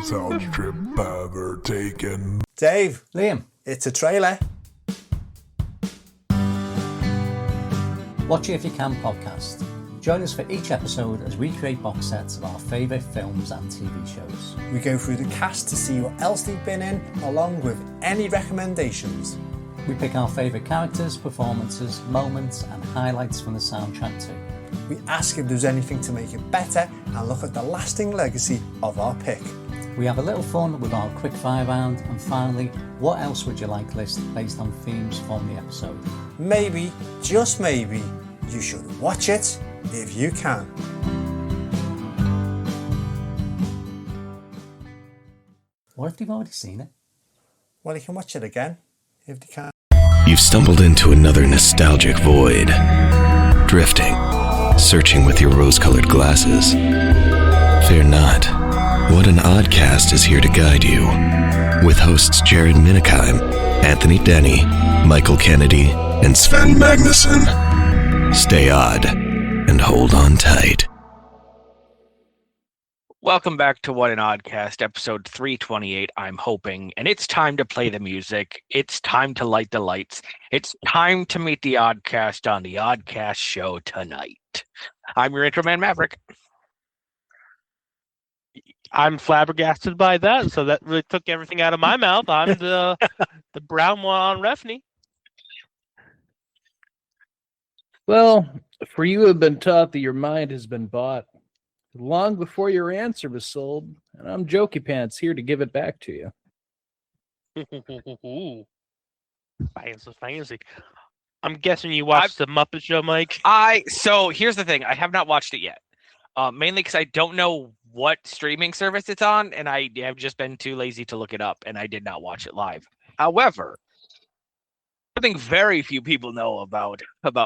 sound trip ever taken. Dave, Liam, it's a trailer. Watch It If You Can podcast. Join us for each episode as we create box sets of our favourite films and TV shows. We go through the cast to see what else they've been in, along with any recommendations. We pick our favourite characters, performances, moments and highlights from the soundtrack too. We ask if there's anything to make it better and look at the lasting legacy of our pick. We have a little fun with our quickfire round, and finally, what else would you like list based on themes from the episode. Maybe, just maybe, you should watch it if you can. What if you've already seen it? Well, you can watch it again if you can. You've stumbled into another nostalgic void, drifting, searching with your rose-colored glasses. Fear not. What an Oddcast is here to guide you. With hosts Jared Minikheim, Anthony Denny, Michael Kennedy, and Sven Magnuson. Stay odd and hold on tight. Welcome back to What an Oddcast, episode 328, I'm hoping. And it's time to play the music. It's time to light the lights. It's time to meet the Oddcast on the Oddcast show tonight. I'm your intro man, Maverick. I'm flabbergasted by that, so that really took everything out of my mouth. I'm the brown one Onrefni. Well, for you have been taught that your mind has been bought long before your answer was sold, and I'm Jokey Pants here to give it back to you. Fancy. I'm guessing you watched the Muppet Show, Mike. So here's the thing. I have not watched it yet. Mainly because I don't know what streaming service it's on, and I have just been too lazy to look it up, and I did not watch it live. However, something very few people know about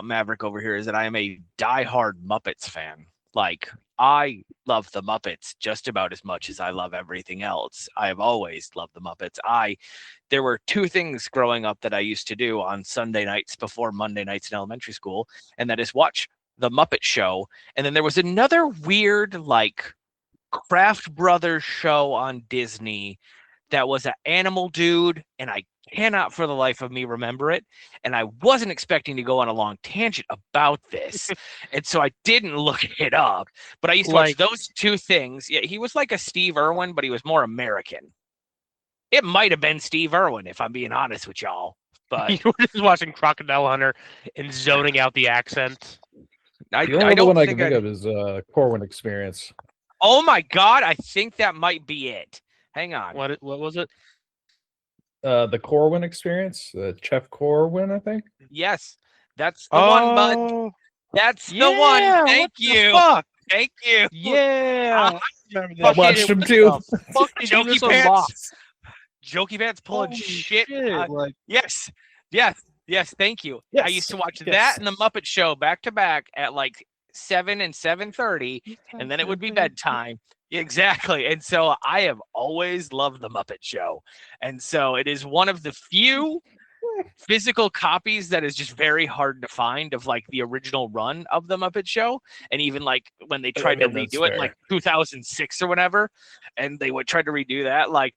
Maverick over here is that I am a diehard Muppets fan. Like, I love the Muppets just about as much as I love everything else. I have always loved the Muppets. There were two things growing up that I used to do on Sunday nights before Monday nights in elementary school, and that is watch the Muppet Show. And then there was another weird, like, Kraft Brothers show on Disney that was an animal dude, and I cannot for the life of me remember it. And I wasn't expecting to go on a long tangent about this. And so I didn't look it up. But I used to watch those two things. Yeah, he was like a Steve Irwin, but he was more American. It might have been Steve Irwin, if I'm being honest with y'all. But You were just watching Crocodile Hunter and zoning out the accent. The only one I can think of is Corwin Experience. Oh my God, I think that might be it. Hang on. What was it? The Corwin Experience, Chef Corwin, I think. Yes, that's the one, bud. That's the one. Thank you. Thank you. Yeah. I remember that. Watched him too. Jokey Pants. Jokey Pants pulling shit. Yes. Thank you. Yes. I used to watch that and the Muppet Show back to back at like 7 and 7:30, and then it would be bedtime. Exactly. And so I have always loved the Muppet Show. And so it is one of the few physical copies that is just very hard to find of like the original run of the Muppet Show. And even like when they tried to redo it in like 2006 or whatever, and they would try to redo that, like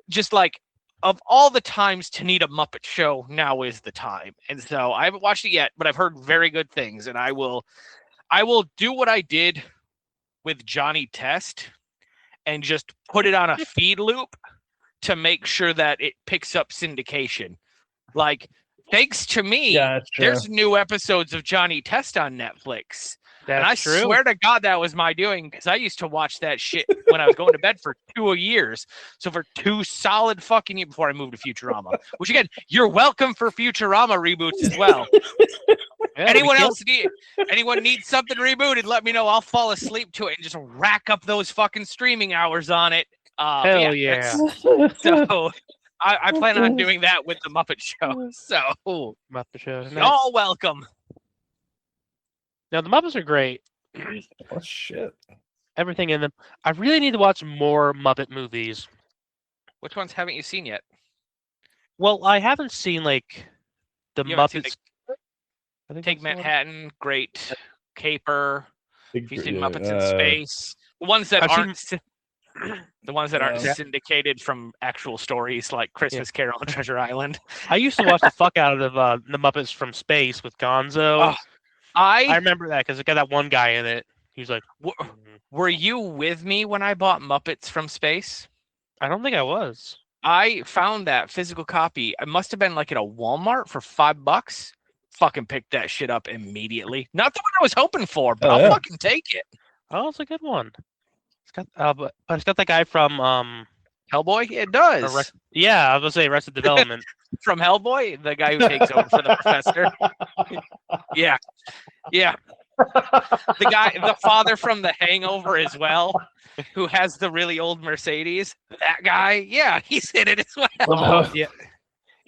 just like of all the times to need a Muppet Show, now is the time. And so I haven't watched it yet, but I've heard very good things, and I will do what I did with Johnny Test and just put it on a feed loop to make sure that it picks up syndication. Like, thanks to me, there's new episodes of Johnny Test on Netflix. That's true. Swear to God that was my doing, because I used to watch that shit when I was going to bed for 2 years. So for 2 solid fucking years before I moved to Futurama, which again, you're welcome for Futurama reboots as well. Anyone needs something rebooted, let me know. I'll fall asleep to it and just rack up those fucking streaming hours on it. Hell yeah. So I plan on doing that with the Muppet Show. So Muppet Show. You're all welcome. Now, the Muppets are great. Oh, shit. Everything in them. I really need to watch more Muppet movies. Which ones haven't you seen yet? Well, I haven't seen, like, the Muppets. Take Manhattan, Great Caper. Have you seen Muppets in Space? The ones that aren't... The ones that aren't Yeah. syndicated from actual stories like Christmas Carol and Treasure Island. I used to watch the fuck out of the Muppets from Space with Gonzo. Oh, I remember that because it got that one guy in it. He was like, were you with me when I bought Muppets from Space? I don't think I was. I found that physical copy. I must have been like at a Walmart for $5. Fucking picked that shit up immediately. Not the one I was hoping for, but I'll fucking take it. Oh, it's a good one. It's got, but it's got that guy from Hellboy. It does. Yeah, I was gonna say Arrested Development. From Hellboy, the guy who takes over for the professor. Yeah. The father from The Hangover as well, who has the really old Mercedes. That guy, yeah, he's in it as well. Yeah.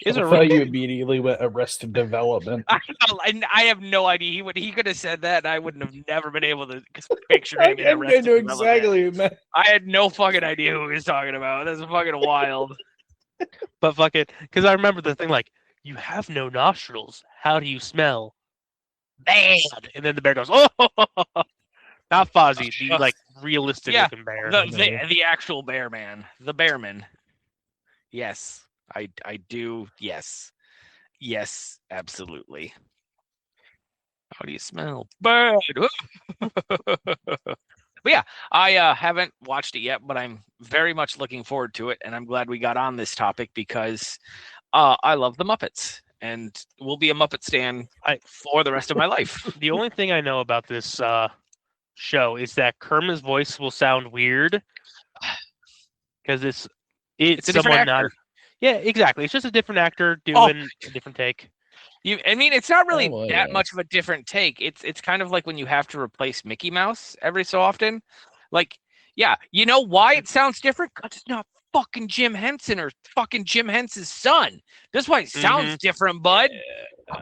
I thought you immediately went Arrested Development. I have no idea. He could have said that, and I wouldn't have never been able to picture him in I Arrested know Development. exactly what you meant. I had no fucking idea who he was talking about. That's fucking wild. But fucking, because I remember the thing like, you have no nostrils. How do you smell? Bad. And then the bear goes, oh, not Fozzie, the like realistic looking bear. The actual bear man, the bearman. Yes, I do. Yes, absolutely. How do you smell? Bad. But yeah, I haven't watched it yet, but I'm very much looking forward to it, and I'm glad we got on this topic because I love the Muppets, and will be a Muppet stan for the rest of my life. The only thing I know about this show is that Kermit's voice will sound weird because it's a different actor. Yeah, exactly. It's just a different actor doing a different take. I mean, it's not really that much of a different take. It's kind of like when you have to replace Mickey Mouse every so often. Like, yeah, you know why it sounds different? Because it's not fucking Jim Henson or fucking Jim Henson's son. That's why it sounds different, bud.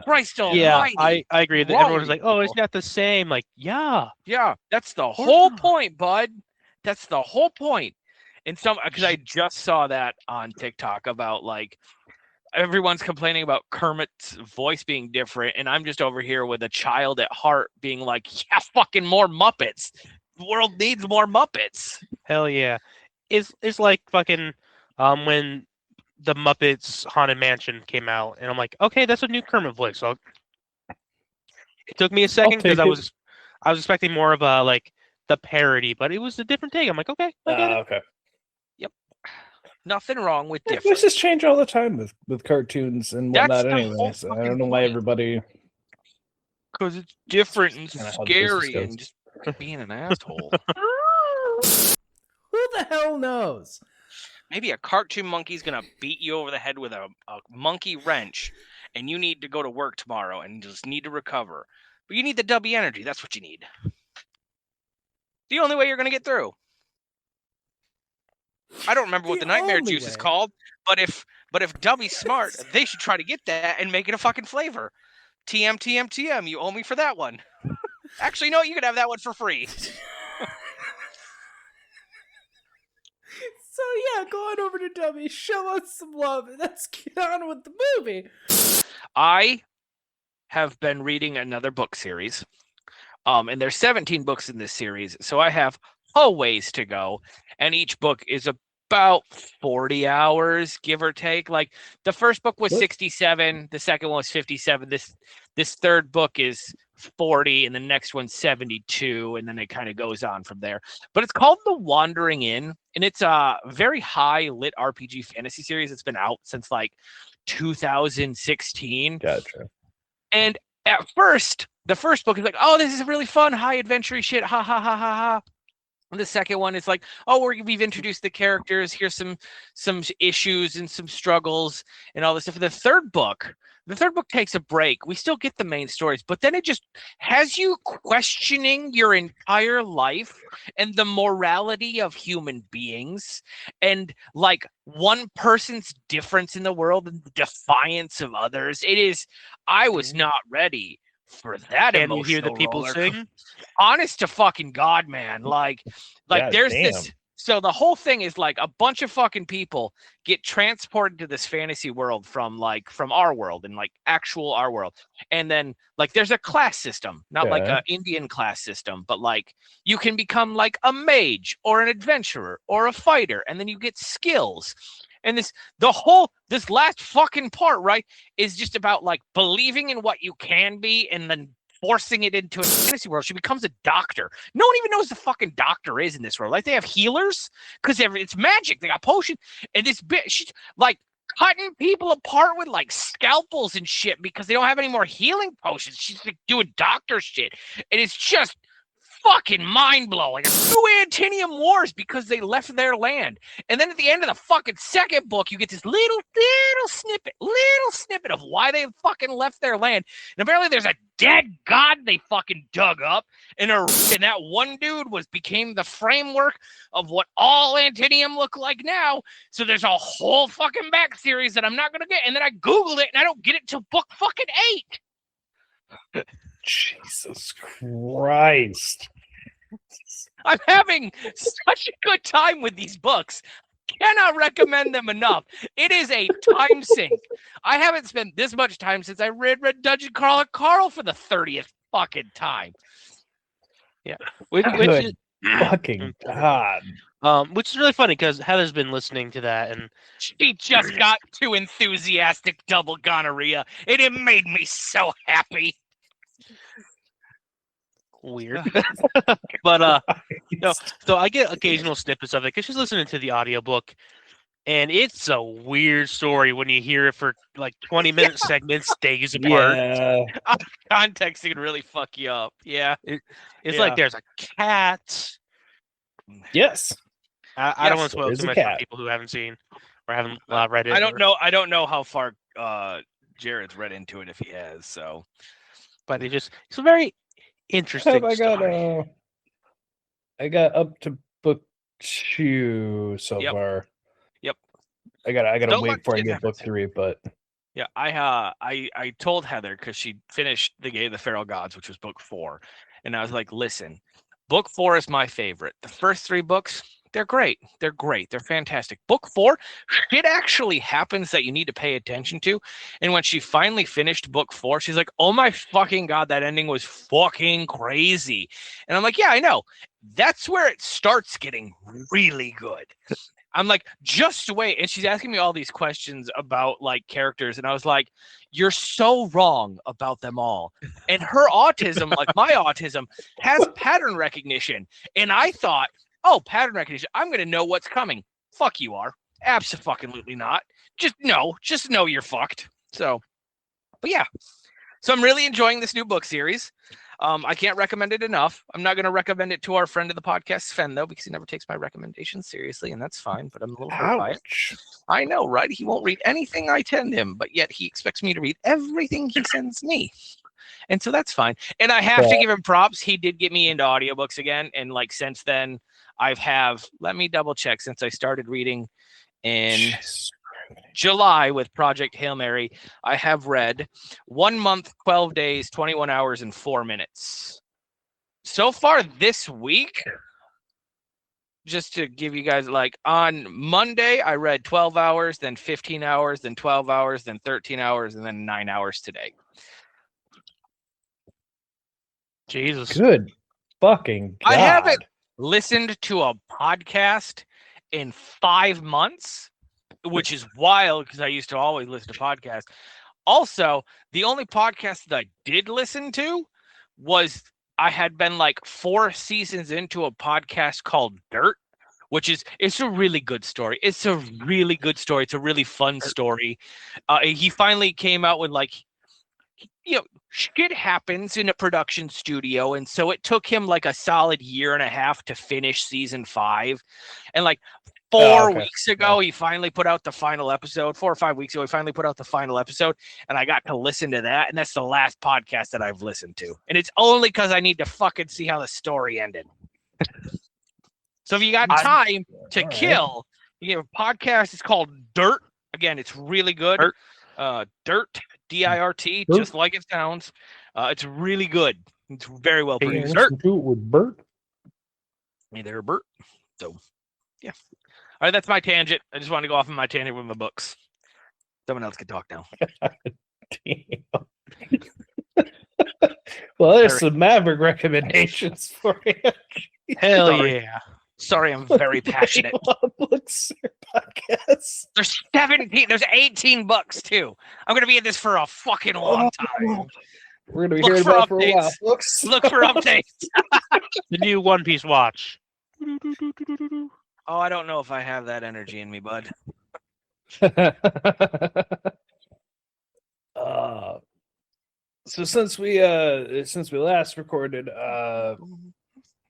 Christ almighty. Yeah, I agree. Everyone's like, oh, it's not the same. Like, yeah. Yeah, that's the whole point, bud. That's the whole point. And because I just saw that on TikTok about like, everyone's complaining about Kermit's voice being different, and I'm just over here with a child at heart being like, yeah, fucking more Muppets. The world needs more Muppets. Hell yeah. It's like fucking when the Muppets Haunted Mansion came out, and I'm like, okay, that's a new Kermit voice. So it took me a second because I was expecting more of a like the parody, but it was a different take. I'm like, okay, I get it. Okay. Yep. Nothing wrong with different. Voices change all the time with cartoons and whatnot anyway. So I don't know why everybody... Because it's different and scary and just being an asshole. Who the hell knows? Maybe a cartoon monkey's gonna beat you over the head with a monkey wrench, and you need to go to work tomorrow and just need to recover. But you need the W energy. That's what you need. The only way you're gonna get through. I don't remember what the nightmare juice is called, but if Dubby's smart, they should try to get that and make it a fucking flavor. TM, you owe me for that one. Actually, no, you could have that one for free. So yeah, go on over to Dummy, show us some love, and let's get on with the movie. I have been reading another book series, and there's 17 books in this series, so I have a ways to go, and each book is about 40 hours, give or take. Like the first book was 67, the second one was 57. This third book is 40, and the next one's 72, and then it kind of goes on from there. But it's called The Wandering Inn, and it's a very high lit RPG fantasy series. It's been out since like 2016. Gotcha. And at first, the first book is like, oh, this is really fun, high adventure shit, ha ha ha ha ha. And the second one is like, oh, we've introduced the characters. Here's some issues and some struggles and all this stuff. The third book takes a break. We still get the main stories, but then it just has you questioning your entire life and the morality of human beings and like one person's difference in the world and the defiance of others. I was not ready for that. Can you hear the people sing? Honest to fucking God, man. Like God there's damn. this So the whole thing is like a bunch of fucking people get transported to this fantasy world from our world and like actual our world. And then like there's a class system, not like Okay. a Indian class system, but like you can become like a mage or an adventurer or a fighter, and then you get skills. And this last fucking part, right, is just about like believing in what you can be and then forcing it into a fantasy world. She becomes a doctor. No one even knows the fucking doctor is in this world. Like they have healers because it's magic. They got potions, and this bitch, she's like cutting people apart with like scalpels and shit because they don't have any more healing potions. She's like doing doctor shit, and it's just fucking mind-blowing. Two Antinium Wars because they left their land. And then at the end of the fucking second book, you get this little snippet of why they fucking left their land. And apparently there's a dead god they fucking dug up, and that one dude became the framework of what all Antinium look like now. So there's a whole fucking back series that I'm not gonna get. And then I Googled it and I don't get it till book fucking 8. Jesus Christ. I'm having such a good time with these books. Cannot recommend them enough. It is a time sink. I haven't spent this much time since I read Red Dungeon Crawler Carl for the 30th fucking time. Yeah. Good fucking God. Which is really funny because Heather's been listening to that, and she just got too enthusiastic double gonorrhea, and it made me so happy. Weird. But no, so I get occasional snippets of it because she's listening to the audiobook, and it's a weird story when you hear it for like 20-minute segments days apart. Yeah. Out of context, it can really fuck you up. Yeah. It's like there's a cat. Yes. I don't want to spoil there's too a much for cat. people who haven't seen or haven't read it. I don't know how far Jared's read into it if he has, so But it's a very interesting story. I got up to book 2 so far. Yep. I gotta Don't wait let before I kids get have book it. 3, but yeah, I told Heather because she finished The Gate of the Feral Gods, which was book 4, and I was like, listen, book 4 is my favorite. The first 3 books, they're great. They're fantastic. Book 4, shit actually happens that you need to pay attention to. And when she finally finished book 4, she's like, oh my fucking God, that ending was fucking crazy. And I'm like, yeah, I know. That's where it starts getting really good. I'm like, just wait. And she's asking me all these questions about like characters. And I was like, you're so wrong about them all. And her autism, like my autism, has pattern recognition. And I thought, oh, pattern recognition, I'm going to know what's coming. Fuck you are. Abso-fucking-lutely not. Just know you're fucked. So, but yeah. So I'm really enjoying this new book series. I can't recommend it enough. I'm not going to recommend it to our friend of the podcast, Sven, though, because he never takes my recommendations seriously, and that's fine, but I'm a little hurt by it. I know, right? He won't read anything I send him, but yet he expects me to read everything he sends me. And so that's fine. And I have to give him props. He did get me into audiobooks again, and like since then, let me double check, since I started reading in July with Project Hail Mary, I have read 1 month, 12 days, 21 hours, and 4 minutes. So far this week, just to give you guys, like on Monday, I read 12 hours, then 15 hours, then 12 hours, then 13 hours, and then 9 hours today. Jesus. Good fucking God. I haven't listened to a podcast in 5 months, which is wild because I used to always listen to podcasts. Also, the only podcast that I did listen to was I had been like 4 seasons into a podcast called Dirt, it's a really good story. It's a really good story. It's a really fun story. He finally came out with like, shit happens in a production studio. And so it took him like a solid 1.5 years to finish season 5. And like 4 weeks ago, he finally put out the final episode. 4 or 5 weeks ago, he finally put out the final episode. And I got to listen to that. And that's the last podcast that I've listened to. And it's only because I need to fucking see how the story ended. So if you got time to kill, you have a podcast. It's called Dirt. Again, it's really good. Dirt, DIRT, just like it sounds. It's really good. It's very well produced. Do it with Bert. Hey there, Bert. So Yeah. All right, that's my tangent. I just wanted to go off on my tangent with my books. Someone else can talk now. Well, there's some Maverick recommendations for you. Hell Sorry. yeah. Sorry, I'm very passionate. Books or podcasts. There's 17. There's 18 books too. I'm gonna be in this for a fucking long time. We're gonna be Look hearing for about it for a while. updates. Books. Look for updates. The new One Piece watch. Oh, I don't know if I have that energy in me, bud. So since we last recorded,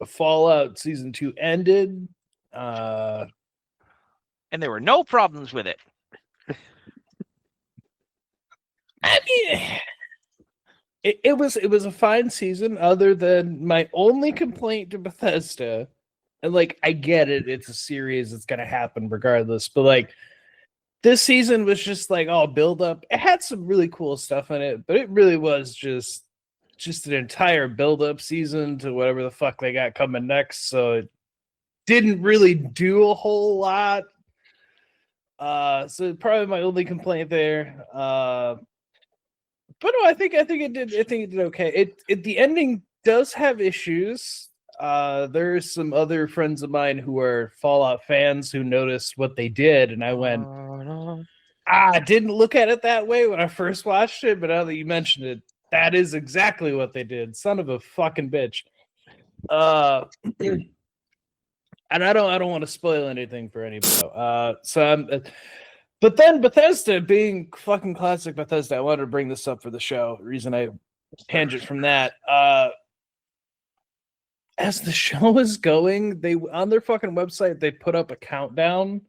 Fallout Season 2 ended. And there were no problems with it. I mean, it was a fine season, other than my only complaint to Bethesda. And like, I get it, it's a series, it's gonna happen regardless, but like, this season was just like all build up. It had some really cool stuff in it, but it really was just an entire build up season to whatever the fuck they got coming next. So it didn't really do a whole lot. So probably my only complaint there. But no, I think it did okay. The ending does have issues. There's some other friends of mine who are Fallout fans who noticed what they did, and I went, I didn't look at it that way when I first watched it, but now that you mentioned it, that is exactly what they did. Son of a fucking bitch. And I don't want to spoil anything for anybody. But then Bethesda, being fucking classic Bethesda, I wanted to bring this up for the show. The reason I tangent from that. As the show is going, they on their fucking website they put up a countdown,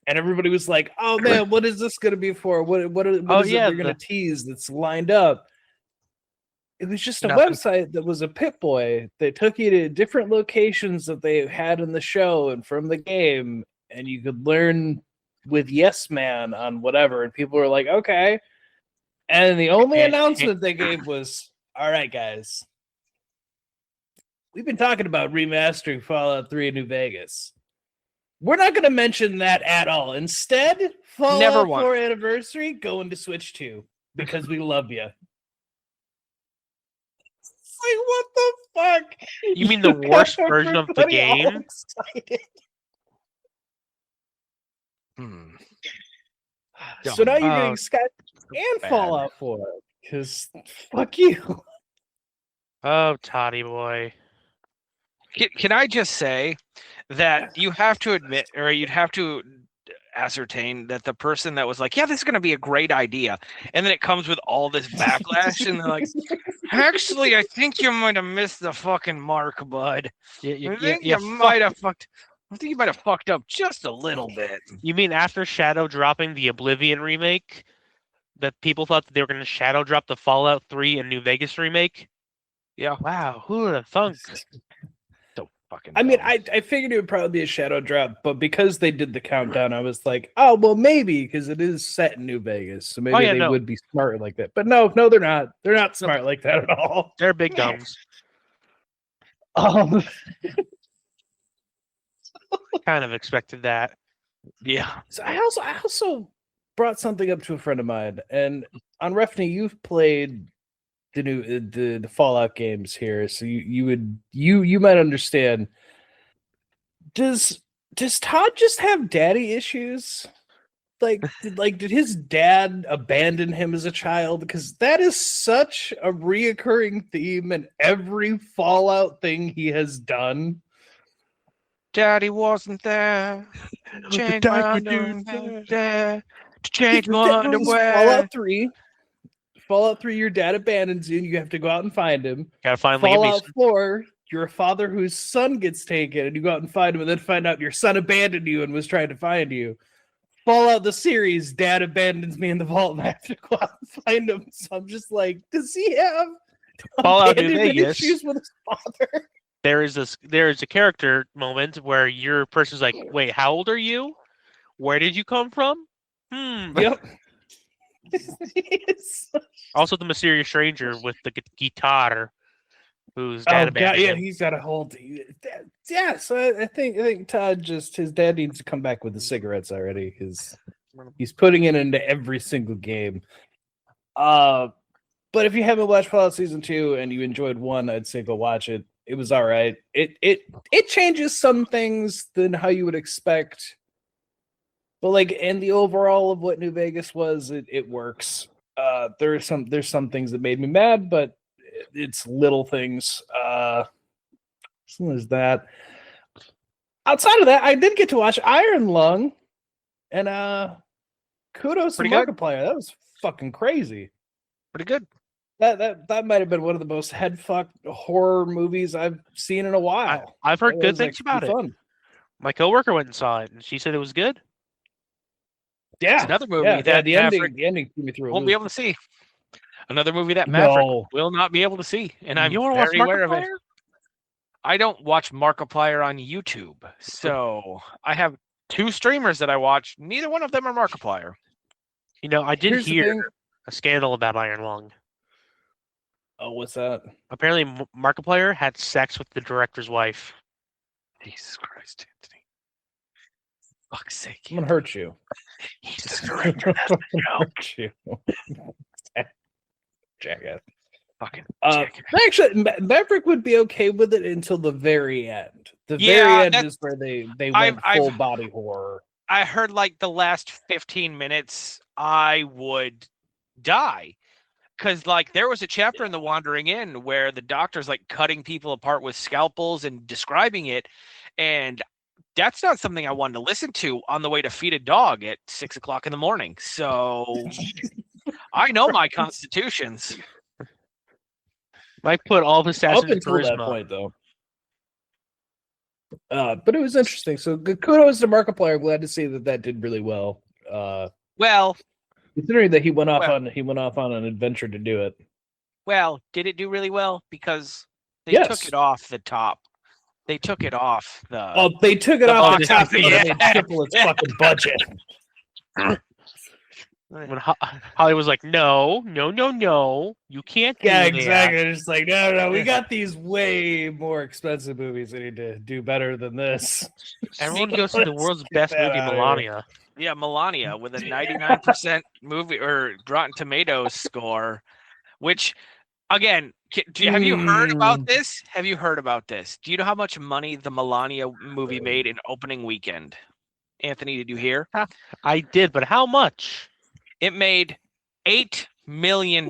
and everybody was like, "Oh man, what is this going to be for? What is it they're going to tease that's lined up?" It was just a website that was a Pip-Boy. They took you to different locations that they had in the show and from the game, and you could learn with Yes Man on whatever. And people were like, "Okay." And the only announcement they gave was, "All right, guys. We've been talking about remastering Fallout 3 in New Vegas. We're not going to mention that at all. Instead, Fallout 4 Anniversary going to Switch 2 because we love you." It's like, what the fuck? You mean the worst version of the game? So now you're getting Skype and Fallout 4 because fuck you. Oh, Toddy boy. Can I just say that you have to admit, or you'd have to ascertain that the person that was like, "Yeah, this is going to be a great idea," and then it comes with all this backlash, and they're like, "Actually, I think you might have missed the fucking mark, bud. I think you might have fucked up just a little bit." You mean after Shadow dropping the Oblivion remake, that people thought that they were going to Shadow drop the Fallout 3 and New Vegas remake? Yeah. Wow, who would have thunk? I mean, I figured it would probably be a Shadow drop, but because they did the countdown, I was like, oh, well, maybe, because it is set in New Vegas, so maybe they would be smart like that. But no, they're not. They're not smart like that at all. They're big dumbs. Kind of expected that. Yeah. So I also brought something up to a friend of mine, and Onrefni, you've played the Fallout games here, so you might understand. Does Todd just have daddy issues? Did his dad abandon him as a child? Because that is such a reoccurring theme in every Fallout thing he has done. Daddy wasn't there. Change my underwear. To change my underwear. Fallout 3, your dad abandons you and you have to go out and find him. Gotta find Fallout 4, you're a father whose son gets taken and you go out and find him and then find out your son abandoned you and was trying to find you. Fallout the series, dad abandons me in the vault and I have to go out and find him. So I'm just like, does he have Fallout New Vegas issues with his father? There is a character moment where your person's like, wait, how old are you? Where did you come from? Yep. Also, the mysterious stranger with the guitar. whose dad abandoned him. He's got a whole. Yeah, so I think Todd his dad needs to come back with the cigarettes already because he's putting it into every single game. But if you haven't watched Fallout Season 2 and you enjoyed 1, I'd say go watch it. It was all right. It changes some things than how you would expect, but like in the overall of what New Vegas was, it works. There's some things that made me mad, but it's little things. So there's that. Outside of that, I did get to watch Iron Lung, and kudos to Markiplier. That was fucking crazy. Pretty good. That might have been one of the most headfuck horror movies I've seen in a while. I've heard good things about it. Fun. My coworker went and saw it, and she said it was good. Yeah, it's another movie that the ending threw me through. Won't be able to see. Another movie that Maverick will not be able to see, and I'm very aware of it. I don't watch Markiplier on YouTube, so I have 2 streamers that I watch. Neither one of them are Markiplier. You know, I did hear a scandal about Iron Lung. Oh, what's that? Apparently, Markiplier had sex with the director's wife. Jesus Christ, Anthony! Fuck's sake! I'm gonna hurt you. He's the director. That's the joke. Hurt you. Jackass. Fucking actually, Maverick would be okay with it until the very end. The very end is where they went full body horror. I heard like the last 15 minutes, I would die. Because like there was a chapter in The Wandering Inn where the doctor's like cutting people apart with scalpels and describing it. And that's not something I wanted to listen to on the way to feed a dog at 6 o'clock in the morning. So I know my constitutions. Might put all the stats up until that point, though. But it was interesting. So kudos to Markiplier. Glad to see that did really well. Well, considering that he went off on an adventure to do it. Well, did it do really well? Because they took it off the top. They took it off the. Oh, they took it off the top and they triple its fucking budget. When Holly was like, no, you can't do that. Exactly. It's like, no, we got these way more expensive movies. We need to do better than this. Everyone goes to the world's best movie, Melania. Yeah, Melania with a 99% movie or Rotten Tomatoes score, which, again, have you heard about this? Have you heard about this? Do you know how much money the Melania movie made in opening weekend? Anthony, did you hear? I did, but how much? It made $8 million.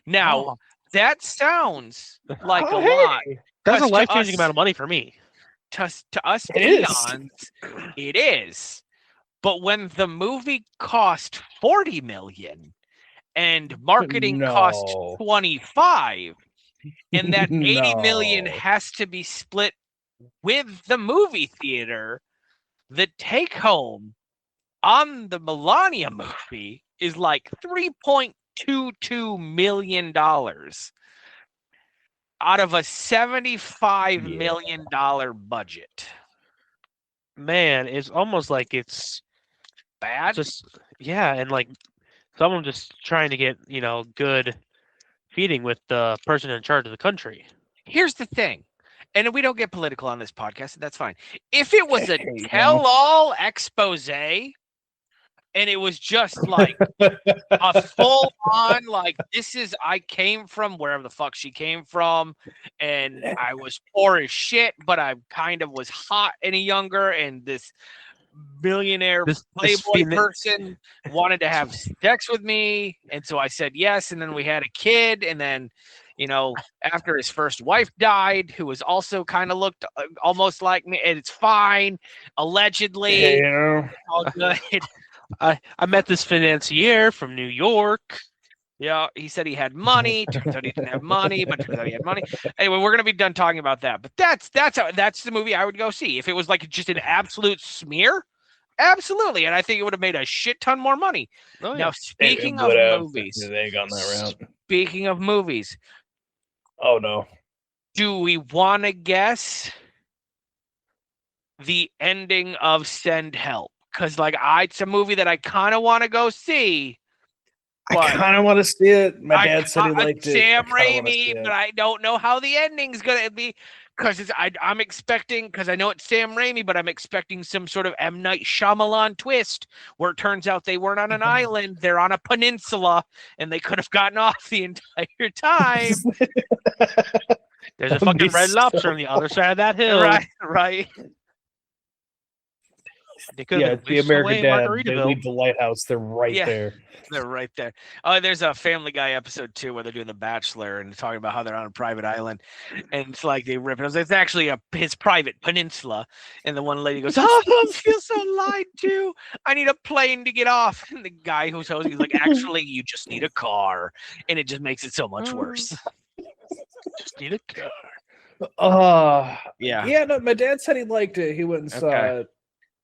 Now, that sounds like a lot. That's a life-changing amount of money for me. To us peons, it is. But when the movie cost $40 million and marketing cost $25, and that $80 million has to be split with the movie theater, the take home on the Melania movie is like $3.22 million out of a $75 million budget. Man, it's almost like it's bad. And like someone just trying to get, good feeding with the person in charge of the country. Here's the thing. And we don't get political on this podcast, and that's fine. If it was a tell-all expose, and it was just like a full-on, like, I came from wherever the fuck she came from, and I was poor as shit, but I kind of was hot and younger, and this millionaire playboy person wanted to have sex with me, and so I said yes, and then we had a kid, and then after his first wife died, who was also kind of looked almost like me, and it's fine, allegedly. All good. I met this financier from New York. Yeah, he said he had money. Turns out he didn't have money, but turns out he had money. Anyway, we're gonna be done talking about that. But that's the movie I would go see if it was like just an absolute smear. Absolutely, and I think it would have made a shit ton more money. Oh, yeah. Now, speaking of movies, they gone that route. Speaking of movies. Oh no. Do we want to guess the ending of Send Help? Because it's a movie that I kind of want to go see. I kind of want to see it. My dad said he liked it. Sam Raimi, but I don't know how the ending's gonna be because I'm expecting, because I know it's Sam Raimi, but I'm expecting some sort of M. Night Shyamalan twist where it turns out they weren't on an island, they're on a peninsula, and they could have gotten off the entire time. There's a fucking Red Lobster on the other side of that hill. Right. The American Dad. They leave the lighthouse. They're right there. They're right there. There's a Family Guy episode too where they're doing The Bachelor and talking about how they're on a private island, and it's like they rip it. It's actually his private peninsula, and the one lady goes, "Oh, I feel so lied to. I need a plane to get off." And the guy who's hosting is like, "Actually, you just need a car," and it just makes it so much worse. Just need a car. Yeah. No, my dad said he liked it. He went and saw it.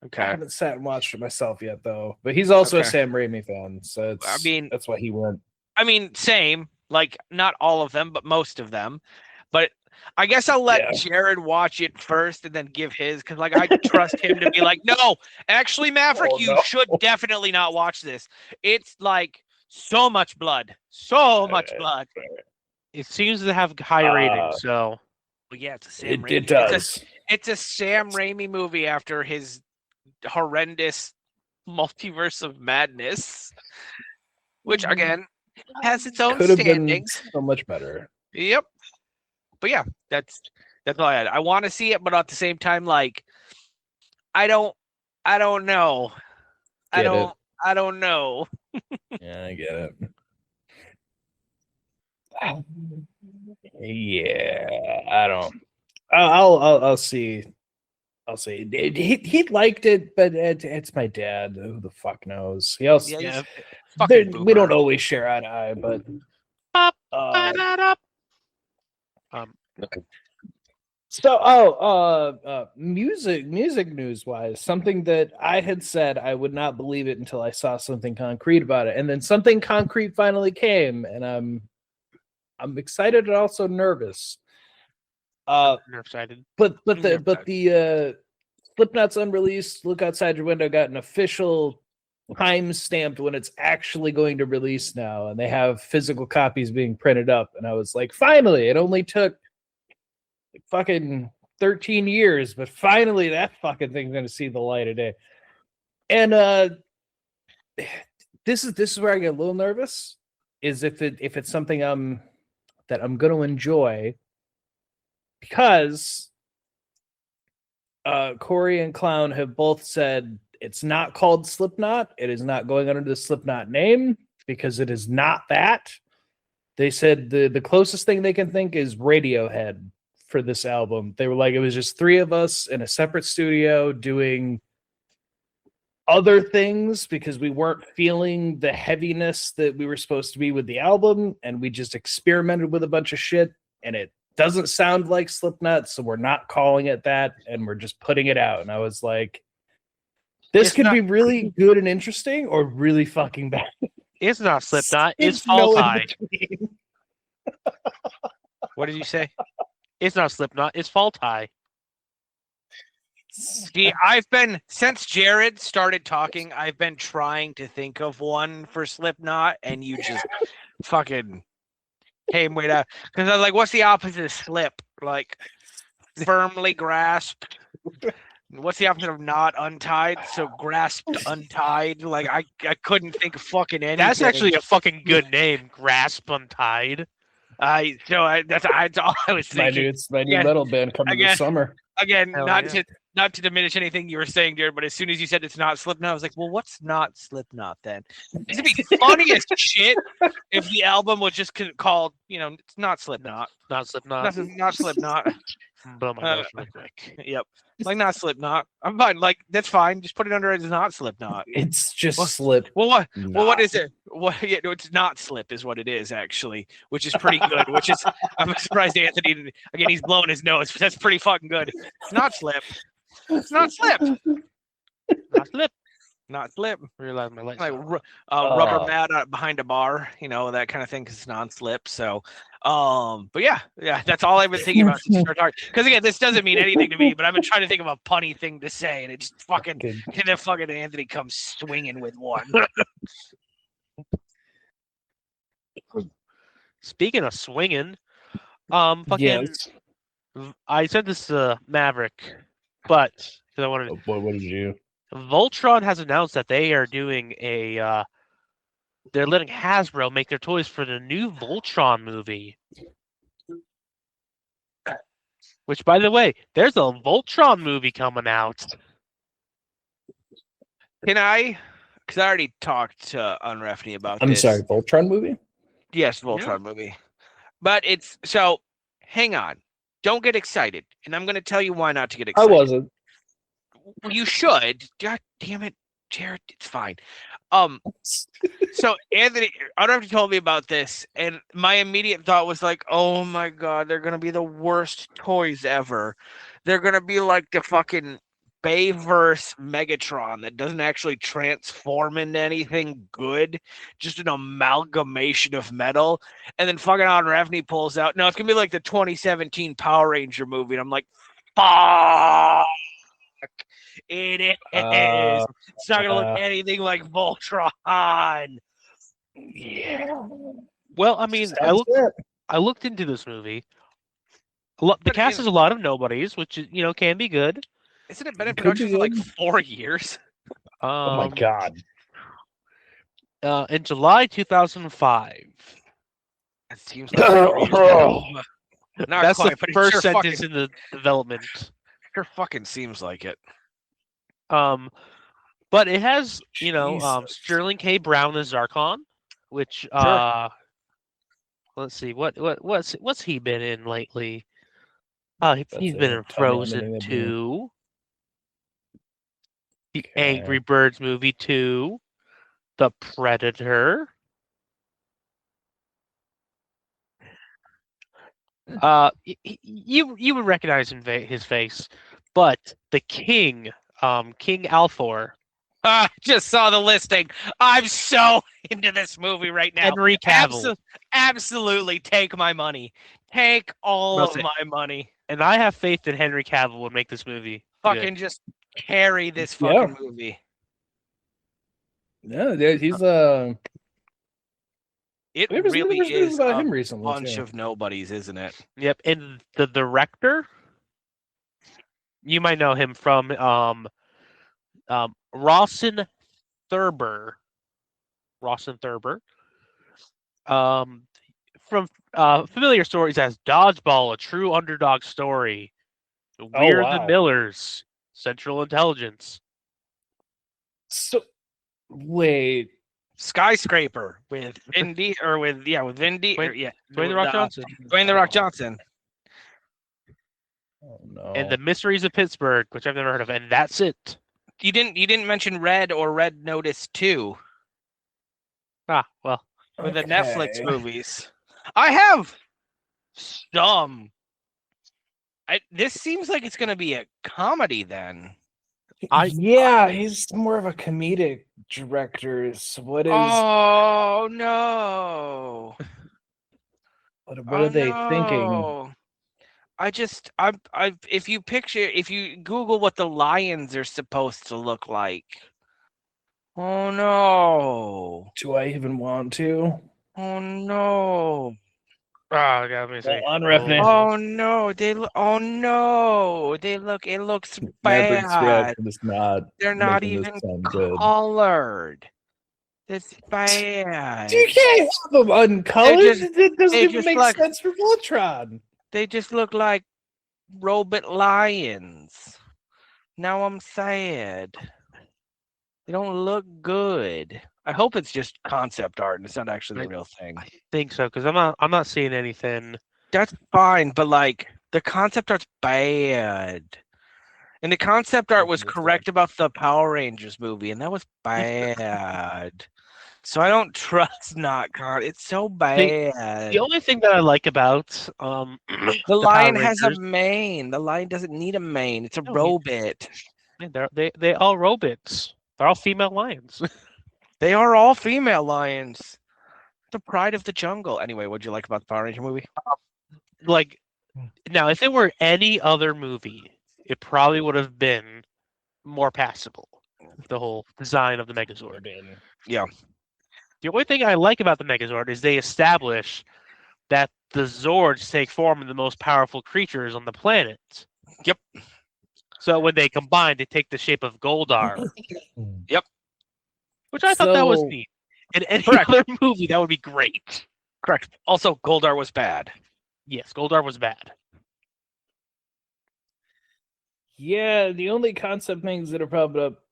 Okay. I haven't sat and watched it myself yet, though. But he's also a Sam Raimi fan, so that's why he went. I mean, same. Like, not all of them, but most of them. But I guess I'll let Jared watch it first and then give his, because like I trust him to be like, no, actually, Maverick, you should definitely not watch this. It's like so much blood, much blood. It seems to have high ratings, so. But yeah, it's a Sam Raimi. It does. It's a Sam Raimi movie after his horrendous Multiverse of Madness, which again has its own standings. Been so much better. Yep. But yeah, that's all I had. I want to see it, but at the same time, like, I don't know. I don't know. Yeah, I get it. Yeah, I don't. I'll see. I'll see. He liked it, but it's my dad. Who the fuck knows? He also, we don't always share eye to eye, but. So, music news wise, something that I had said I would not believe it until I saw something concrete about it, and then something concrete finally came, and I'm excited and also nervous. Excited. But the Slipknot's unreleased. Look outside your window got an official time stamped when it's actually going to release now, and they have physical copies being printed up. And I was like, finally! It only took fucking 13 years, but finally that fucking thing's gonna see the light of day. And this is where I get a little nervous. Is if it's something that I'm gonna enjoy, because Corey and Clown have both said it's not called Slipknot. It is not going under the Slipknot name because it is not that. They said the closest thing they can think is Radiohead for this album. They were like, it was just three of us in a separate studio doing other things because we weren't feeling the heaviness that we were supposed to be with the album, and we just experimented with a bunch of shit, and it doesn't sound like Slipknot, so we're not calling it that, and we're just putting it out. And I was like, this could be really good and interesting, or really fucking bad. It's not Slipknot. It's Fall Tie. What did you say? It's not Slipknot. It's Fall Tie. See, since Jared started talking, I've been trying to think of one for Slipknot, and you just fucking came way down. Because I was like, what's the opposite of slip? Like, firmly grasped. What's the opposite of not untied? So grasped, untied. Like, I couldn't think of fucking anything. That's actually a fucking good name, Grasp Untied. That's all I was thinking. It's my new metal band coming this summer. Again, not to diminish anything you were saying, Jared, but as soon as you said it's not Slipknot, I was like, well, what's not Slipknot then? It'd be funny as shit if the album was just called, it's not Slipknot. Not Slipknot. Not Slipknot. Blow my nose real quick. Yep. Like, not Slipknot. I'm fine. Like, that's fine. Just put it under as not Slipknot. It's just Slip. Well, what? Well, what is it? Yeah, no, it's not Slip is what it is, actually, which is pretty good. I'm surprised Anthony, again, he's blowing his nose, but that's pretty fucking good. It's not Slip. It's not Slip. Not Slip. Not Slip. Realize my lights. Like rubber mat behind a bar, that kind of thing, because it's non-slip. So, but yeah, that's all I've been thinking about since you started talking. Because again, this doesn't mean anything to me, but I've been trying to think of a punny thing to say, and it just fucking, and then fucking Anthony comes swinging with one. Speaking of swinging, fucking, Yes. I said this to Maverick, but because I wanted. What did you? Voltron has announced that they are doing a. They're letting Hasbro make their toys for the new Voltron movie. Which, by the way, there's a Voltron movie coming out. Can I? Because I already talked to Onrefni about I'm this. sorry, Voltron movie? Yes, Voltron movie. But it's so. Hang on. Don't get excited, and I'm going to tell you why not to get I excited. wasn't. You should. God damn it, Jared. It's fine. So Anthony, Onrefni told me about this, and my immediate thought was like, "Oh my god, they're gonna be the worst toys ever. They're gonna be like the fucking Bayverse Megatron that doesn't actually transform into anything good, just an amalgamation of metal." And then fucking Onrefni pulls out, "No, it's gonna be like the 2017 Power Ranger movie," and I'm like, "Fuck." It is. It's not gonna look anything like Voltron. Yeah. Well, I mean, I looked into this movie. The cast is a lot of nobodies, which is, can be good. Isn't it been in production for like 4 years? Oh my god. In July 2005. It seems like 4 years ago. Not That's quite, the but first it sure sentence in the development. Sure fucking seems like it. But it has, Sterling K. Brown as Zarkon, which let's see, what's he been in lately? He's been in Frozen 2, the Angry Birds movie 2, The Predator. You would recognize his face, but the King, King Althor. I just saw the listing. I'm so into this movie right now. Henry Cavill. Absolutely, take my money. Take all of my money. And I have faith that Henry Cavill would make this movie. Fucking good. Just carry this fucking movie. Yeah, he's It There was really news is about a him recently, bunch too. of nobodies, isn't it? Yep, and the director, you might know him from Rawson Thurber. From familiar stories as Dodgeball, A True Underdog Story, We're the Millers, Central Intelligence. So, wait. Skyscraper with Vin Diesel, with Vin Diesel, Dwayne The Rock Johnson. Dwayne The Rock Johnson. Oh no. And The Mysteries of Pittsburgh, which I've never heard of, and that's it. You didn't mention Red or Red Notice 2. Well. With the Netflix movies. I have some. This seems like it's going to be a comedy then. He's more of a comedic director. So what is? Oh no! What are they thinking? If you Google what the lions are supposed to look like. Oh no! Do I even want to? Oh no! God, let me see. Onrefni. Oh no! It looks bad. They're not even colored. It's bad. You can't have them uncolored. It doesn't even make sense for Voltron. They just look like robot lions. Now I'm sad. They don't look good. I hope it's just concept art and it's not actually the real thing. I think so, because I'm not seeing anything. That's fine, but like the concept art's bad. And the concept art was correct about the Power Rangers movie, and that was bad. So I don't trust it's so bad. The only thing that I like about the lion has a mane. The lion doesn't need a mane. It's a robot. They all robots. They're all female lions. They are all female lions. The pride of the jungle. Anyway, what'd you like about the Power Ranger movie? Now, if it were any other movie, it probably would have been more passable. The whole design of the Megazord. Yeah. The only thing I like about the Megazord is they establish that the Zords take form of the most powerful creatures on the planet. Yep. So when they combine, they take the shape of Goldar. Yep. Which I thought that was So- neat. In any Correct. other movie, that would be great. Correct. Also, Goldar was bad. Yes, Goldar was bad. Yeah, the only concept things that are popping up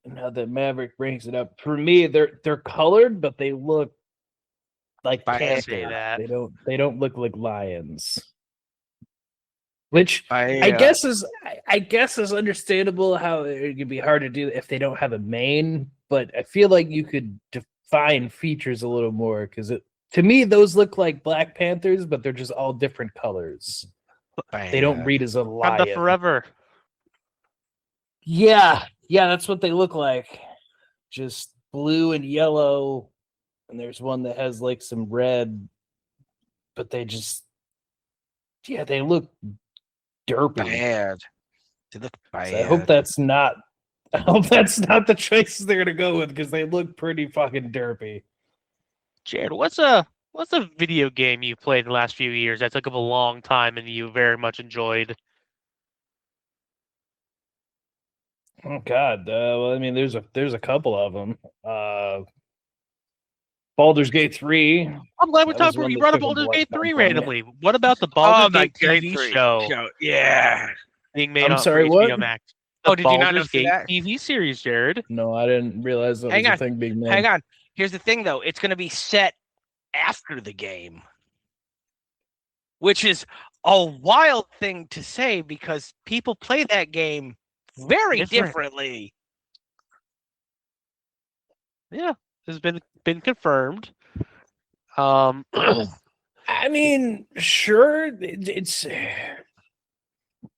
now that Maverick brings it up, for me, they're colored, but they look like Bad. panthers. Say that. They don't look like lions. Which I I guess is understandable how it could be hard to do if they don't have a mane, but I feel like you could define features a little more because to me those look like Black Panthers, but they're just all different colors. They don't read as a lion. Wakanda Forever. Yeah, that's what they look like. Just blue and yellow, and there's one that has like some red, but they look derpy. bad. They look So bad. I hope that's not the choices they're gonna go with because they look pretty fucking derpy. Jared, what's a video game you played in the last few years that took up a long time and you very much enjoyed? Oh God, well, I mean, there's a couple of them. Baldur's Gate 3. I'm glad we're That was talking. one You that brought up took a Baldur's Gate lifetime 3 for me. randomly. What about the Oh, Baldur's my Gate Gate TV 3 show Yeah. being made I'm on sorry, for HBO what? Max? Oh, The did you not Baldur's see Gate that? TV series, Jared? No, I didn't realize that Hang was on, a thing being made. Hang on. Here's the thing, though. It's going to be set after the game, which is a wild thing to say because people play that game very Different. differently. Yeah, has been confirmed. I mean, sure, it's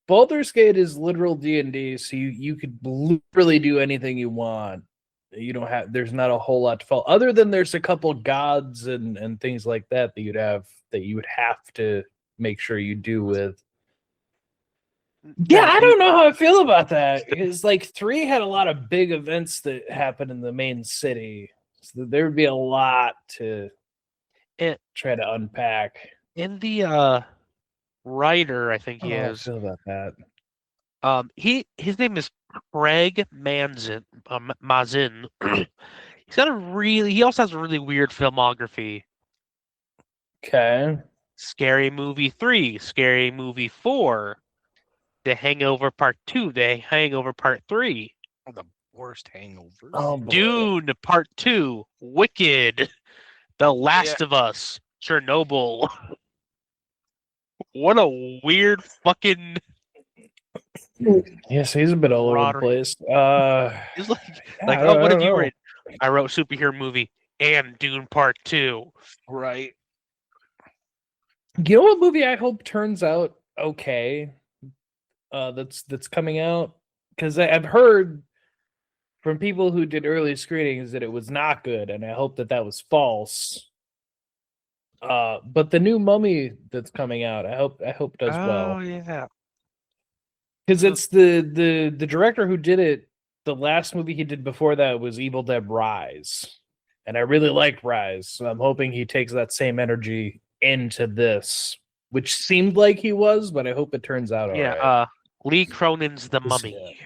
Baldur's Gate is literal D&D, so you could literally do anything you want. You don't have there's not a whole lot to follow, other than there's a couple gods and things like that you would have to make sure you do with. Yeah, I don't know how I feel about that because like 3 had a lot of big events that happened in the main city, so there would be a lot to try to unpack. In the writer, I think I he don't know how I is. feel about that. His name is Craig Mazin. He also has a really weird filmography. Okay. Scary Movie 3, Scary Movie 4, The Hangover Part 2, The Hangover Part 3, The worst hangovers. Oh, boy. Dune Part 2, Wicked, The Last of Us, Chernobyl. What a weird fucking. Yes, he's a bit all over the Roderick. place. It's like, I oh, what don't did you know. write? I wrote superhero movie and Dune Part 2. Right. You know what movie I hope turns out okay? That's coming out because I've heard from people who did early screenings that it was not good, and I hope that was false. But the new Mummy that's coming out, I hope does well. Oh, yeah. Because it's the director who did it. The last movie he did before that was Evil Dead Rise, and I really liked Rise. So I'm hoping he takes that same energy into this, which seemed like he was, but I hope it turns out all right. Lee Cronin's The Mummy.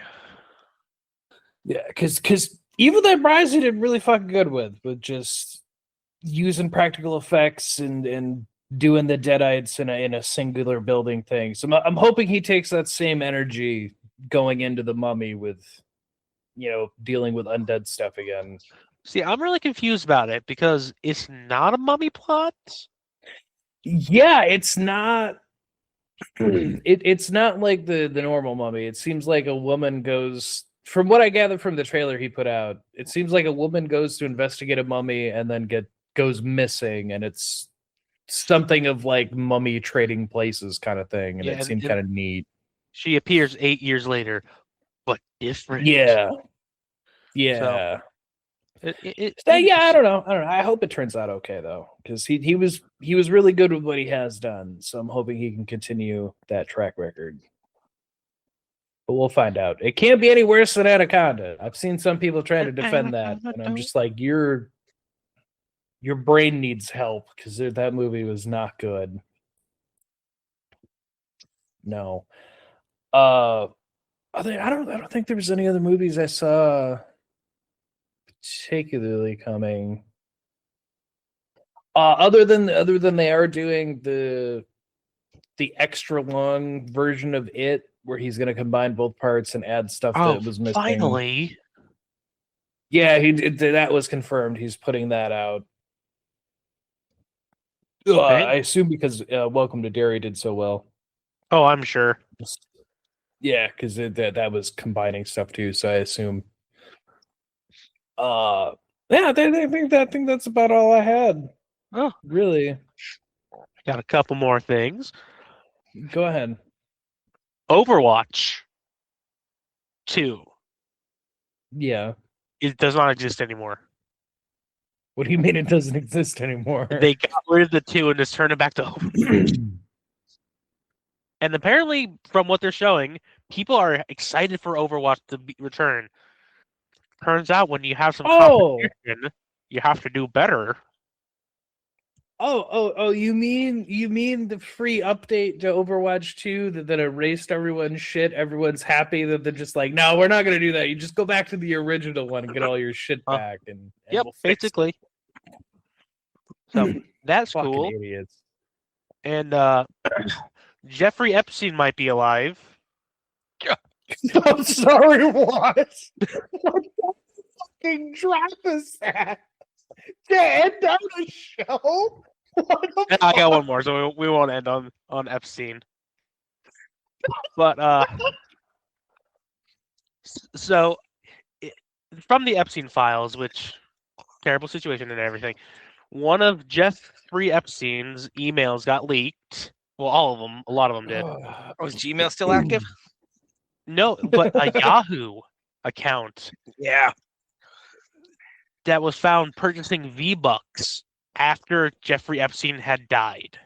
Yeah, because Evil Dead Rise he did really fucking good with just using practical effects and doing the Deadites in a singular building thing. So I'm hoping he takes that same energy going into The Mummy with, dealing with undead stuff again. See, I'm really confused about it because it's not a mummy plot. Yeah, it's not. It's not like the normal Mummy. It seems like a woman goes. From what I gather from the trailer he put out, it seems like a woman goes to investigate a mummy and then goes missing, and it's something of like mummy trading places kind of thing, and it seemed kind of neat. She appears 8 years later, but different. Yeah. I don't know. I hope it turns out okay though, because he was really good with what he has done. So I'm hoping he can continue that track record. But we'll find out. It can't be any worse than Anaconda. I've seen some people trying to defend that, and I'm just like, you're Your brain needs help because that movie was not good. No. I don't think there was any other movies I saw particularly coming. Other than they are doing the extra long version of it, where he's going to combine both parts and add stuff that was missing. Finally. Yeah, that was confirmed. He's putting that out. I assume because Welcome to Derry did so well. Oh, I'm sure. Yeah, because that was combining stuff too. So I assume. Yeah, I think that's about all I had. Oh, really? Got a couple more things. Go ahead. Overwatch 2. Yeah. It does not exist anymore. What do you mean it doesn't exist anymore? They got rid of the 2 and just turned it back to Overwatch. And apparently, from what they're showing, people are excited for Overwatch to return. Turns out when you have some competition, you have to do better. You mean the free update to Overwatch 2 that erased everyone's shit? Everyone's happy that they're just like, no, we're not going to do that. You just go back to the original one and get all your shit back. And yep, we'll basically. So that's cool. Idiots. And Jeffrey Epstein might be alive. I'm sorry, what? What the fucking drop is that? To end on a show? I got one more, so we won't end on Epstein. But so from the Epstein files, which terrible situation and everything, one of Jeffrey Epstein's emails got leaked. Well, all of them, a lot of them did. Was Gmail still active? No, but a Yahoo account. Yeah. That was found purchasing V-Bucks after Jeffrey Epstein had died.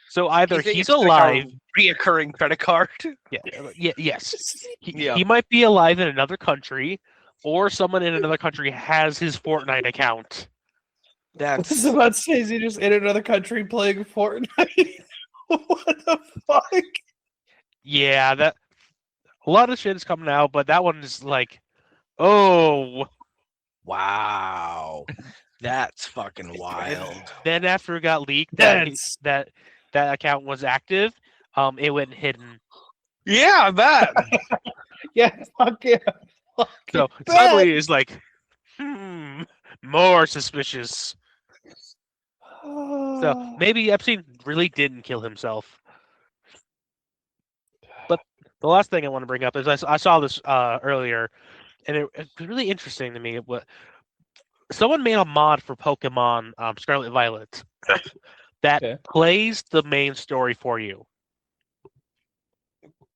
So either he's alive, like reoccurring credit card. Yes, he might be alive in another country, or someone in another country has his Fortnite account. This is about Stacey just in another country playing Fortnite. What the fuck? Yeah, that a lot of shit is coming out, but that one is like, oh, wow, that's fucking wild. Then after it got leaked, that account was active. It went hidden. Yeah, I bet. Yeah, fuck yeah. So suddenly it's like, more suspicious. So maybe Epstein really didn't kill himself. But the last thing I want to bring up is I saw this earlier, and it was really interesting to me. Someone made a mod for Pokemon Scarlet Violet that plays the main story for you.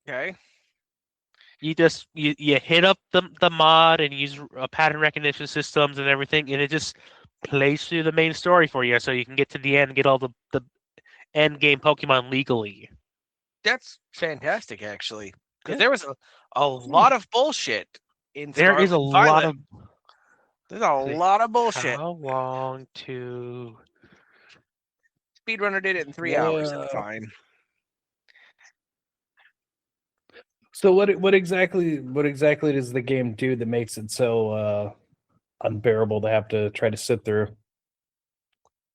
Okay. You just you hit up the mod and use pattern recognition systems and everything, and it just plays through the main story for you, so you can get to the end and get all the end game Pokemon legally. That's fantastic, actually, because there was a lot of bullshit in. There is a lot of. There's a lot of bullshit. How long to? Speedrunner did it in 3 hours. That's fine. So what exactly does the game do that makes it so unbearable to have to try to sit through,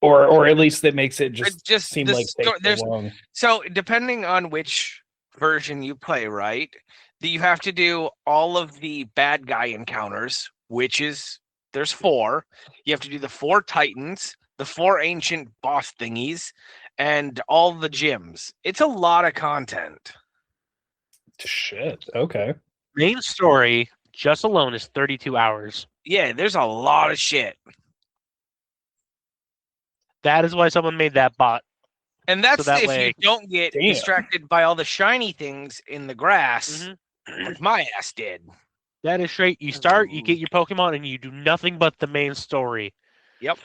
or at least that makes it just seem like there's so long? So depending on which version you play, right, that you have to do all of the bad guy encounters, which is there's 4. You have to do the 4 Titans, the 4 ancient boss thingies, and all the gyms. It's a lot of content. Shit. Okay. Main story just alone is 32 hours. Yeah, there's a lot of shit. That is why someone made that bot. And that's so if you don't get distracted by all the shiny things in the grass, like my ass did. That is straight. You start, you get your Pokemon, and you do nothing but the main story. Yep.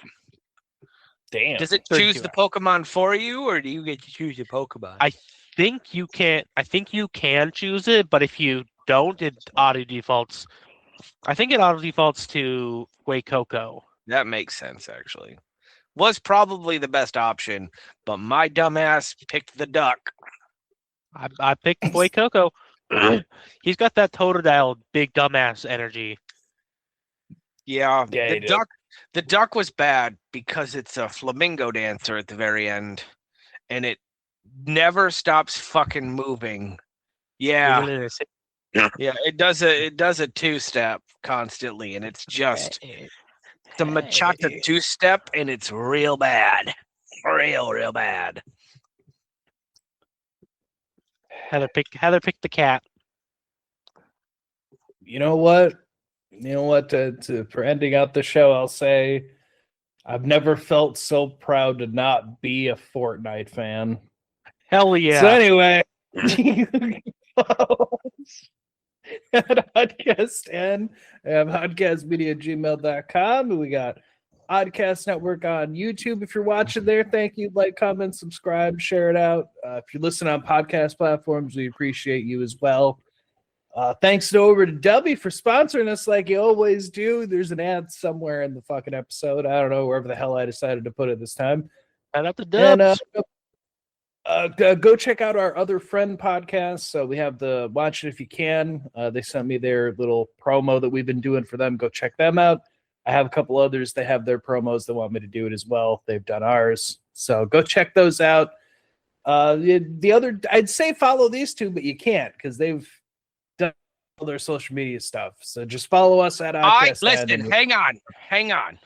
Damn. Does it choose the Pokemon for you, or do you get to choose your Pokemon? I think you can choose it, but if you don't, it auto defaults I think it auto defaults to Way Coco. That makes sense, actually. Was probably the best option, but my dumbass picked the duck. I picked Way Coco. He's got that Totodile big dumbass energy. Yeah, Yeah, the duck was bad because it's a flamingo dancer at the very end, and it never stops fucking moving. Yeah, yeah, it does a two-step constantly, and it's just the Machata two-step, and it's real bad, real bad. Heather picked the cat. You know what? For ending out the show, I'll say I've never felt so proud to not be a Fortnite fan. Hell yeah. So anyway, at Oddcast and oddcastmedia@gmail.com, and we got Oddcast Network on YouTube. If you're watching there, thank you. Like, comment, subscribe, share it out. If you're listening on podcast platforms, we appreciate you as well. Thanks over to Dubby for sponsoring us like you always do. There's an ad somewhere in the fucking episode. I don't know, wherever the hell I decided to put it this time. Shout out to Dubs. Go check out our other friend podcast. So we have the Watch It If You Can. They sent me their little promo that we've been doing for them. Go check them out. I have a couple others. They have their promos that want me to do it as well. They've done ours. So go check those out. The other, I'd say follow these two, but you can't because they've done all their social media stuff. So just follow us at Oddcast. Listen, hang on.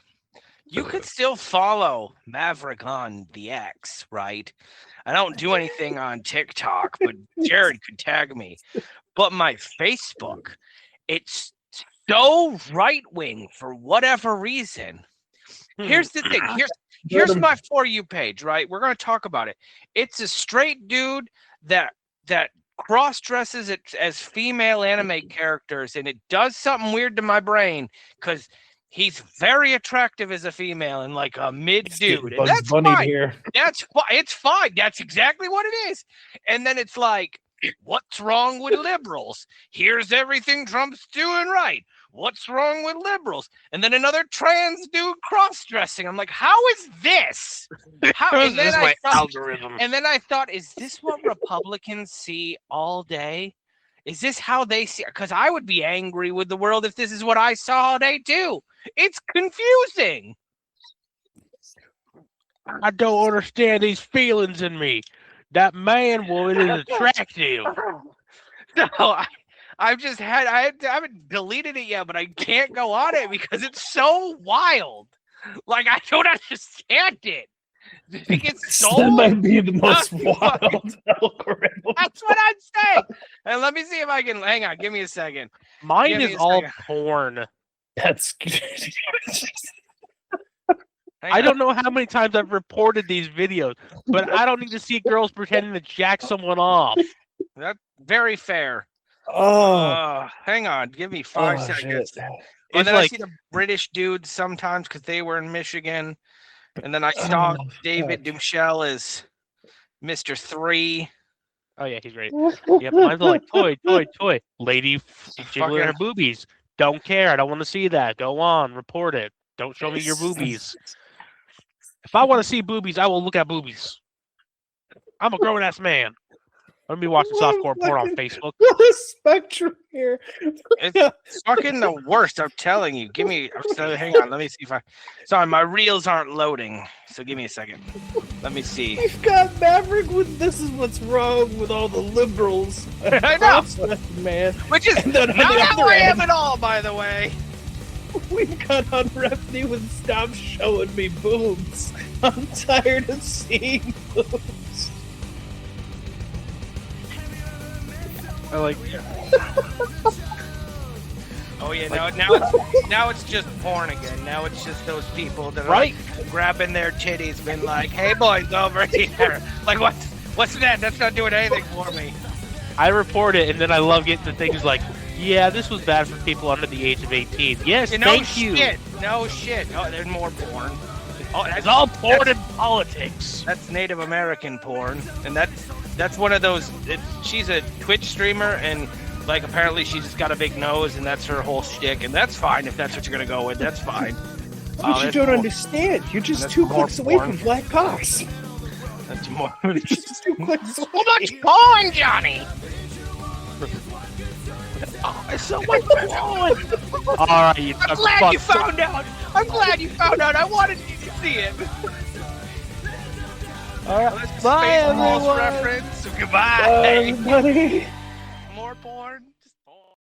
You could still follow Maverick on the X, right? I don't do anything on TikTok, but Jared could tag me. But my Facebook, it's so right-wing for whatever reason. Here's the thing. Here's my For You page, right? We're going to talk about it. It's a straight dude that cross-dresses it as female anime characters, and it does something weird to my brain because he's very attractive as a female and like a mid dude. And that's fine. Here. It's fine. That's exactly what it is. And then it's like, what's wrong with liberals? Here's everything Trump's doing right. What's wrong with liberals? And then another trans dude cross-dressing. I'm like, how is this? And then my algorithm. And then I thought, is this what Republicans see all day? Is this how they see? Because I would be angry with the world if this is what I saw all day too. It's confusing. I don't understand these feelings in me. That man woman is attractive. So I haven't deleted it yet, but I can't go on it because it's so wild. Like, I don't understand it. That might be the most wild algorithm. That's what I'm saying. And let me see if I can. Hang on, give me a second. Mine is all porn. That's I don't know how many times I've reported these videos, but I don't need to see girls pretending to jack someone off. That's very fair. Hang on, give me 5 seconds. Shit. And then I see the British dudes sometimes because they were in Michigan. And then I saw David Dumchel as Mr. 3. Oh yeah, he's great. Yeah, mine's all like toy. Lady jiggling her boobies. Don't care. I don't want to see that. Go on, report it. Don't show me your boobies. If I want to see boobies, I will look at boobies. I'm a grown ass man. Let me watch softcore porn on Facebook. Spectrum here. It's fucking the worst. I'm telling you. Hang on. Let me see if Sorry, my reels aren't loading. So give me a second. Let me see. We've got Maverick with "This is what's wrong with all the liberals." I know, man. Which is not how I am at all, by the way. We've got Onrefni with "Stop showing me boobs. I'm tired of seeing boobs." I like. Oh yeah, now it's just porn again. Now it's just those people that are like grabbing their titties, been like, "Hey boys, over here." Like, what's that? That's not doing anything for me. I report it, and then I love getting the things like, "Yeah, this was bad for people under the age of 18." Yes, thank you. No shit. Oh, there's more porn. Oh, it's all porn and politics. That's Native American porn, and that's one of those. She's a Twitch streamer, and Like, apparently she's just got a big nose, and that's her whole shtick, and that's fine if that's what you're gonna go with. That's fine. But you don't understand. You're just 2 clicks away from Black Cox. That's more. Just 2 clicks away. So much porn, Johnny. Oh, it's so much porn. All right, you I'm glad you found out. I'm glad you found out. I wanted you to see it. All right, bye everyone. Reference. Goodbye. Bye, everybody. More porn.